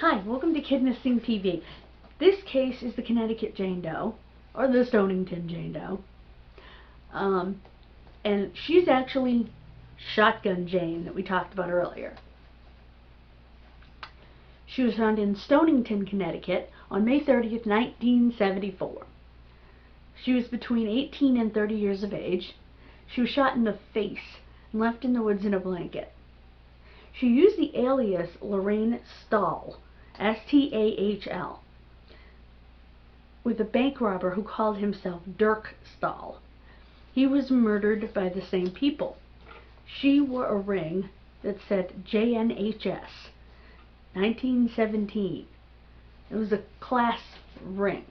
Hi, welcome to Kidmissing TV. This case is the Connecticut Jane Doe, or the Stonington Jane Doe. And she's actually Shotgun Jane that we talked about earlier. She was found in Stonington, Connecticut on May 30th, 1974. She was between 18 and 30 years of age. She was shot in the face and left in the woods in a blanket. She used the alias Lorraine Stahl, S-T-A-H-L, with a bank robber who called himself Dirk Stahl. He was murdered by the same people. She wore a ring that said JNHS, 1917. It was a class ring.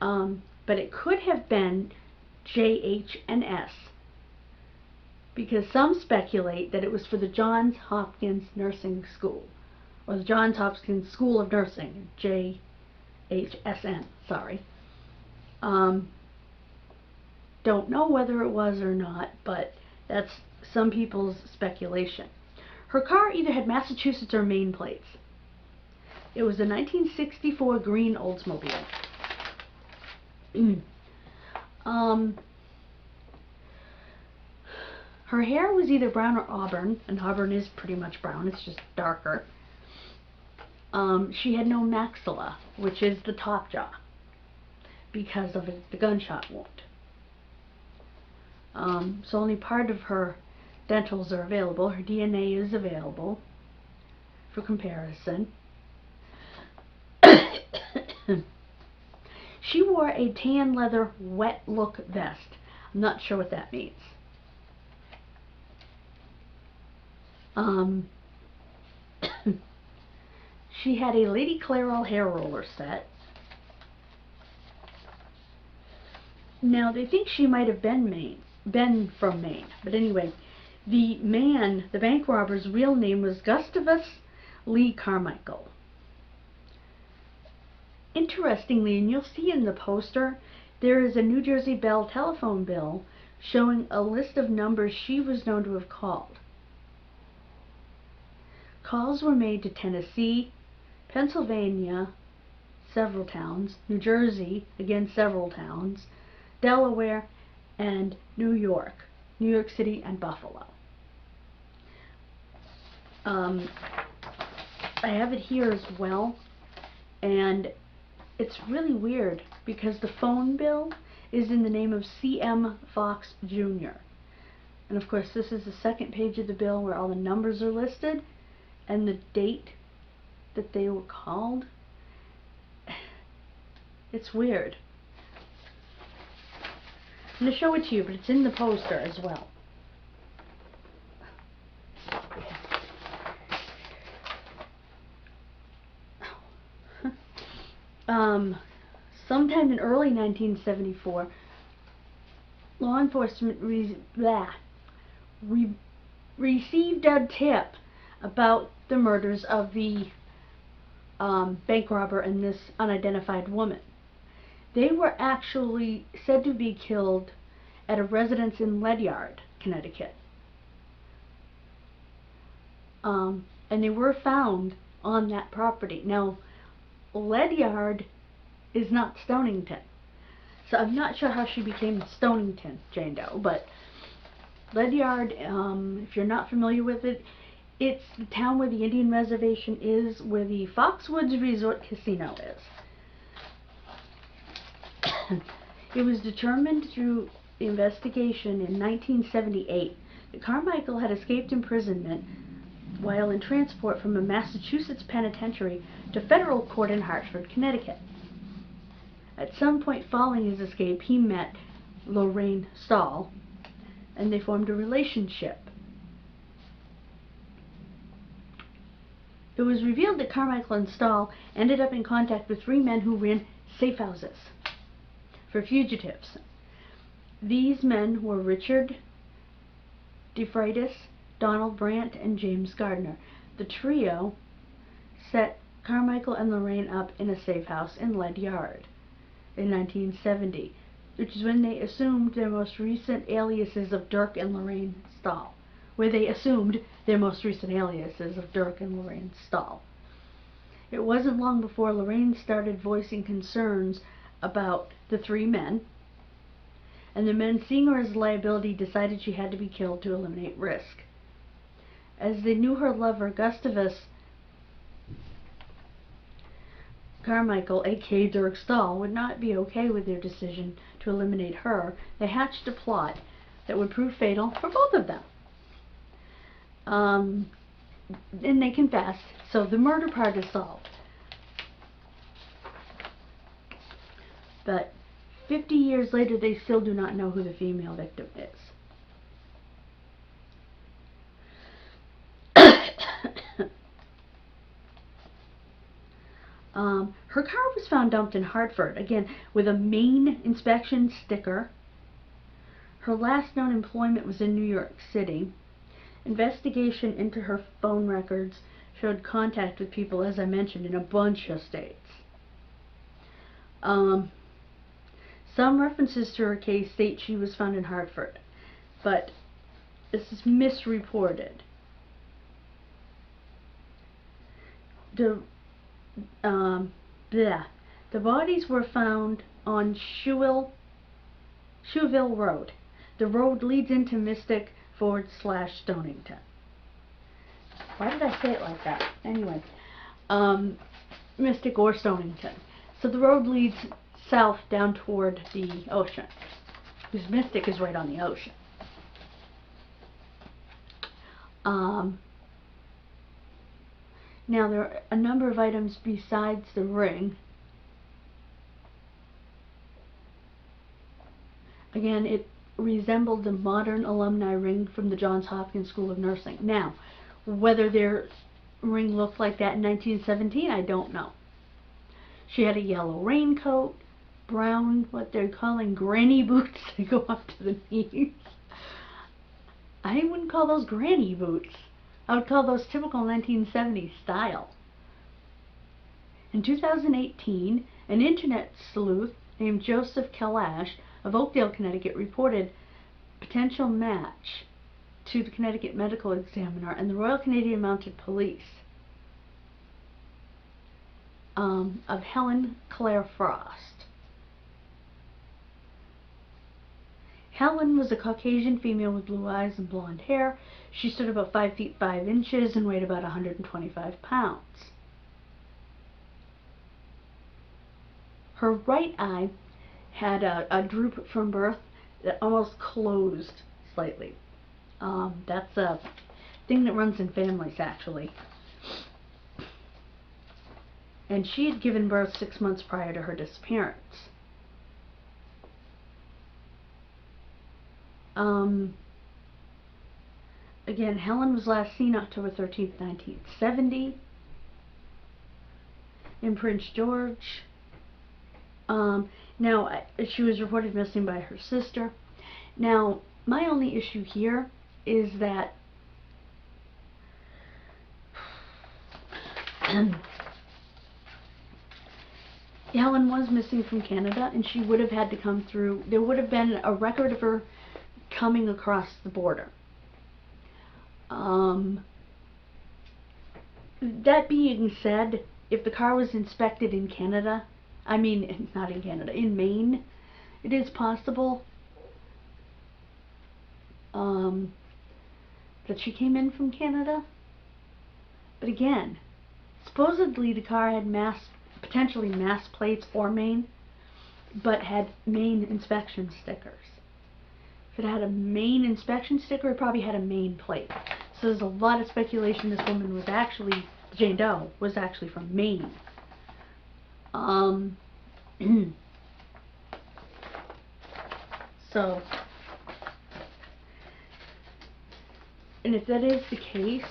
But it could have been JHNS, because some speculate that it was for the Johns Hopkins Nursing School, or the Johns Hopkins School of Nursing, JHSN, sorry. Don't know whether it was or not, but that's some people's speculation. Her car either had Massachusetts or Maine plates. It was a 1964 green Oldsmobile. Her hair was either brown or auburn, and auburn is pretty much brown, it's just darker. She had no maxilla, which is the top jaw, because of the gunshot wound. So only part of her dentals are available. Her DNA is available for comparison. She wore a tan leather wet look vest. I'm not sure what that means. She had a Lady Clairol hair roller set. Now they think she might have been from Maine, but anyway, the bank robber's real name was Gustavus Lee Carmichael. Interestingly, and you'll see in the poster, there is a New Jersey Bell telephone bill showing a list of numbers she was known to have called. Calls were made to Tennessee, Pennsylvania, several towns, New Jersey, again several towns, Delaware, and New York City, and Buffalo. I have it here as well, and it's really weird because the phone bill is in the name of C.M. Fox Jr. And of course this is the second page of the bill where all the numbers are listed and the date that they were called. It's weird. I'm going to show it to you, but it's in the poster as well. Sometime in early 1974, law enforcement received a tip about the murders of the bank robber and this unidentified woman. They were actually said to be killed at a residence in Ledyard, Connecticut. And they were found on that property. Now, Ledyard is not Stonington, so I'm not sure how she became Stonington Jane Doe, but Ledyard, if you're not familiar with it, it's the town where the Indian Reservation is, where the Foxwoods Resort Casino is. It was determined through the investigation in 1978 that Carmichael had escaped imprisonment while in transport from a Massachusetts penitentiary to federal court in Hartford, Connecticut. At some point following his escape, he met Lorraine Stahl, and they formed a relationship. It was revealed that Carmichael and Stahl ended up in contact with three men who ran safe houses for fugitives. These men were Richard DeFreitas, Donald Brandt, and James Gardner. The trio set Carmichael and Lorraine up in a safe house in Ledyard in 1970, which is when they assumed their most recent aliases of Dirk and Lorraine Stahl, where they assumed their most recent aliases of Dirk and Lorraine Stahl. It wasn't long before Lorraine started voicing concerns about the three men, and the men, seeing her as a liability, decided she had to be killed to eliminate risk. As they knew her lover, Gustavus Carmichael, aka Dirk Stahl, would not be okay with their decision to eliminate her, they hatched a plot that would prove fatal for both of them. And they confessed, so the murder part is solved. But 50 years later, they still do not know who the female victim is. Her car was found dumped in Hartford, again, with a Maine inspection sticker. Her last known employment was in New York City. Investigation into her phone records showed contact with people, as I mentioned, in a bunch of states. Some references to her case state she was found in Hartford, but this is misreported. The bodies were found on Shoeville Road. The road leads into Mystic/Stonington. Why did I say it like that? Anyway, Mystic or Stonington. So the road leads south down toward the ocean, because Mystic is right on the ocean. Now, there are a number of items besides the ring. Again, it resembled the modern alumni ring from the Johns Hopkins School of Nursing. Now, whether their ring looked like that in 1917, I don't know. She had a yellow raincoat, brown, what they're calling granny boots that go up to the knees. I wouldn't call those granny boots. I would call those typical 1970s style. In 2018, an internet sleuth named Joseph Kalash of Oakdale, Connecticut, reported potential match to the Connecticut Medical Examiner and the Royal Canadian Mounted Police of Helen Claire Frost. Helen was a Caucasian female with blue eyes and blonde hair. She stood about 5 feet 5 inches and weighed about 125 pounds. Her right eye had a droop from birth that almost closed slightly. That's a thing that runs in families, actually. And she had given birth 6 months prior to her disappearance. Again, Helen was last seen October 13th, 1970 in Prince George. Now, she was reported missing by her sister. Now, my only issue here is that Helen was missing from Canada, and she would have had to come through. There would have been a record of her coming across the border. That being said, if the car was inspected in Canada, I mean, not in Canada, in Maine, it is possible that she came in from Canada. But again, supposedly the car had potentially mass plates or Maine, but had Maine inspection stickers. If it had a Maine inspection sticker, it probably had a Maine plate. So there's a lot of speculation this woman was actually, Jane Doe, was actually from Maine. So, and if that is the case,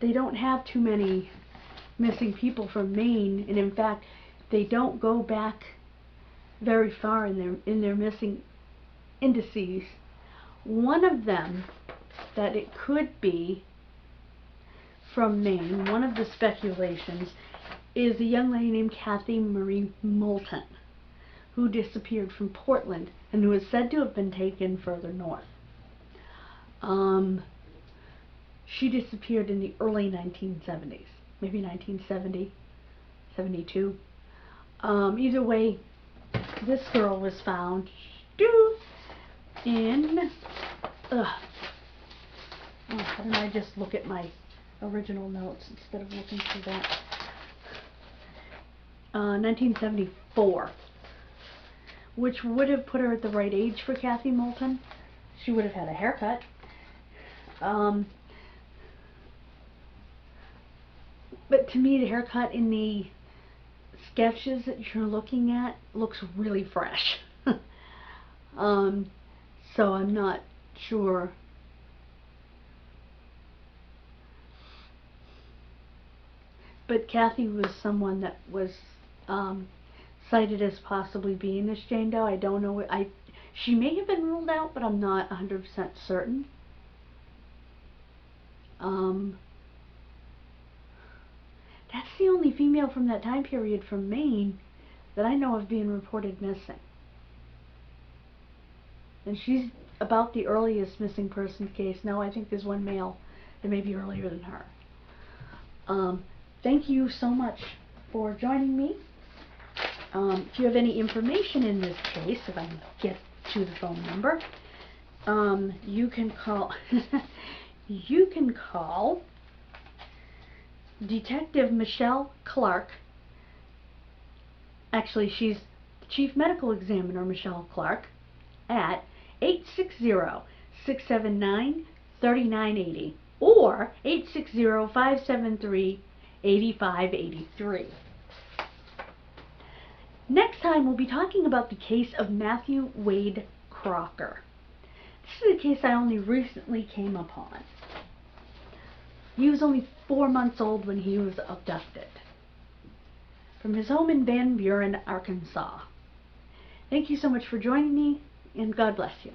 they don't have too many missing people from Maine, and in fact, they don't go back very far in their missing indices. One of them, that it could be from Maine, one of the speculations is a young lady named Kathy Marie Moulton, who disappeared from Portland and who is said to have been taken further north. She disappeared in the early 1970s, maybe 1970, 72. Either way, this girl was found in, why don't I just look at my original notes instead of looking through that. 1974, which would have put her at the right age for Kathy Moulton. She would have had a haircut. But to me, the haircut in the sketches that you're looking at looks really fresh. So I'm not sure. But Kathy was someone that was cited as possibly being this Jane Doe. I don't know. She may have been ruled out, but I'm not 100% certain. That's the only female from that time period from Maine that I know of being reported missing. And she's about the earliest missing persons case. No, I think there's one male that may be earlier than her. Thank you so much for joining me. If you have any information in this case, if I can get to the phone number, you can call you can call Detective Michelle Clark. Actually, she's the Chief Medical Examiner, Michelle Clark, at 860-679-3980 or 860-573-8583. Next time we'll be talking about the case of Matthew Wade Crocker. This is a case I only recently came upon. He was only 4 months old when he was abducted from his home in Van Buren, Arkansas. Thank you so much for joining me, and God bless you.